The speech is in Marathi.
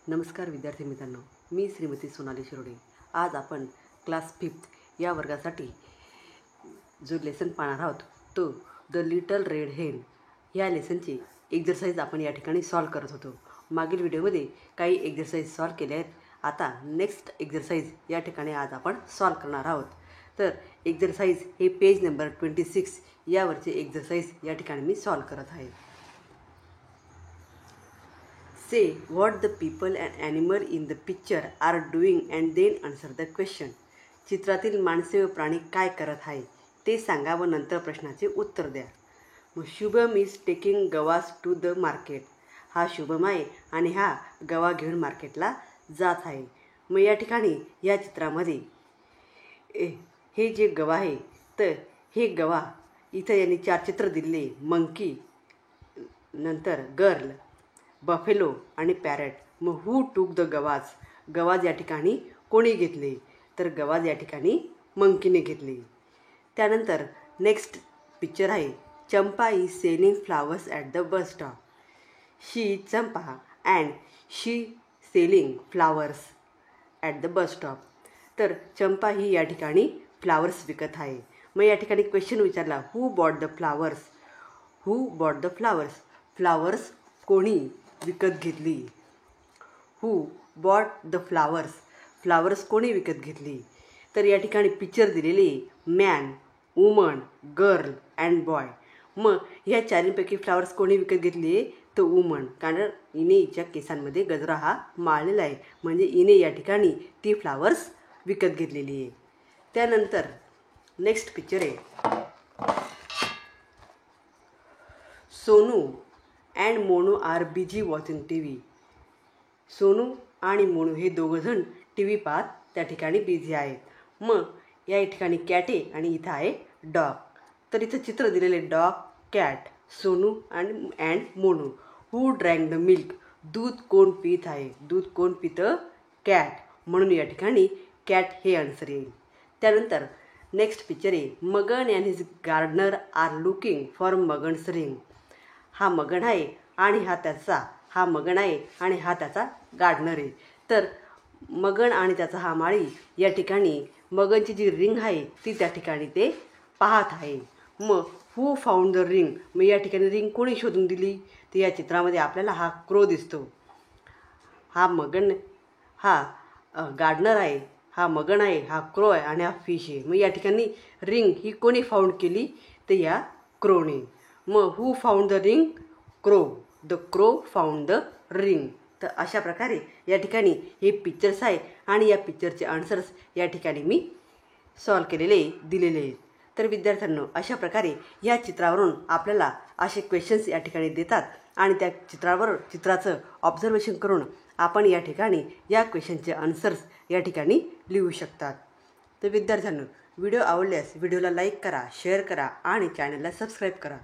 नमस्कार विद्यार्थी मित्रांनो, मी श्रीमती सोनाली शिरोडे। आज आपण क्लास 5 या वर्गासाठी जो लेसन पाहणार आहोत तो द लिटल रेड हेन या लेसनची एक्सरसाइज आपण या ठिकाणी सॉल्व करत होतो। मागील व्हिडिओमध्ये काही एक्सरसाइज सॉल्व केल्या आहेत। आता नेक्स्ट एक्सरसाइज या ठिकाणी आज आपण सॉल्व करणार आहोत। तर एक्सरसाइज हे पेज नंबर 26 यावरचे एक्सरसाइज या ठिकाणी मी सॉल्व करत आहे। Say what the people and animal in the picture are doing and then answer the question. चित्रातील माणसे व प्राणी काय करत आहे ते सांगा व नंतर प्रश्नाचे उत्तर द्या। मग Shubham is taking guavas to the market. हा शुभम आहे आणि हा गवा घेऊन मार्केटला जात आहे। मग या ठिकाणी या चित्रामध्ये हे जे गवा आहे तर हे गवा इथं यांनी 4 चित्र दिले, मंकी, नंतर गर्ल, बफेलो आणि पॅरेट। मग हू टूक द गवाज, गवाज या ठिकाणी कोणी घेतले तर गवाज या ठिकाणी मंकीने घेतले। त्यानंतर नेक्स्ट पिक्चर आहे Champa is selling flowers at the bus stop. She is Champa and she selling flowers at the bus stop. तर चंपा ही या ठिकाणी फ्लावर्स विकत आहे। मग या ठिकाणी क्वेश्चन विचारला who bought the flowers, who bought the flowers, flowers कोणी विकत घेतली। Who bought the flowers, flowers कोणी विकत घेतली। तर या ठिकाणी पिक्चर दिलेली man, woman, girl and boy. मग ह्या चारींपैकी फ्लावर्स कोणी विकत घेतली तर वुमन, कारण इने हिच्या केसांमध्ये गजरा हा माळलेला आहे, म्हणजे इने या ठिकाणी ती फ्लावर्स विकत घेतलेली आहे। त्यानंतर नेक्स्ट पिक्चर आहे Sonu and Monu are busy watching TV। Sonu आणि मोनू हे दोघंजण TV पाहत त्या ठिकाणी बिझी आहेत। मग या ठिकाणी कॅट आहे आणि इथं आहे डॉग। तर इथं चित्र दिलेले dog, cat, Sonu and Monu. Who drank the milk, दूध कोण पित आहे, दूध कोण पितं, कॅट, म्हणून या ठिकाणी कॅट हे आन्सर येईल। त्यानंतर नेक्स्ट पिक्चर आहे Magan and his gardener are looking for Magan's ring. हा मगन आहे आणि हा मगन आहे आणि हा त्याचा गार्डनर आहे। तर मगन आणि त्याचा हा माळी या ठिकाणी मगनची जी रिंग आहे ती त्या ठिकाणी ते पाहत आहे। मग हू फाउंड द रिंग, मग या ठिकाणी रिंग कोणी शोधून दिली तर या चित्रामध्ये आपल्याला हा क्रो दिसतो। हा मगन, हा गार्डनर आहे, हा मगन आहे, हा क्रो आहे आणि हा फिश आहे। मग या ठिकाणी रिंग ही कोणी फाउंड केली तर या क्रोने। मग who found the ring, crow, the crow found the ring. तर अशा प्रकारे या ठिकाणी हे पिक्चर्स आहे आणि या पिक्चरचे आन्सर्स या ठिकाणी मी सॉल्व केलेले दिलेले आहेत। तर विद्यार्थ्यांनो, अशा प्रकारे या चित्रावरून आपल्याला असे क्वेश्चन्स या ठिकाणी देतात आणि त्या चित्राचं ऑब्झर्वेशन करून आपण या ठिकाणी या क्वेश्चनचे आन्सर्स या ठिकाणी लिहू शकतात। तर विद्यार्थ्यांनो, व्हिडिओ आवडल्यास व्हिडिओला लाईक करा, शेअर करा आणि चॅनलला सबस्क्राईब करा।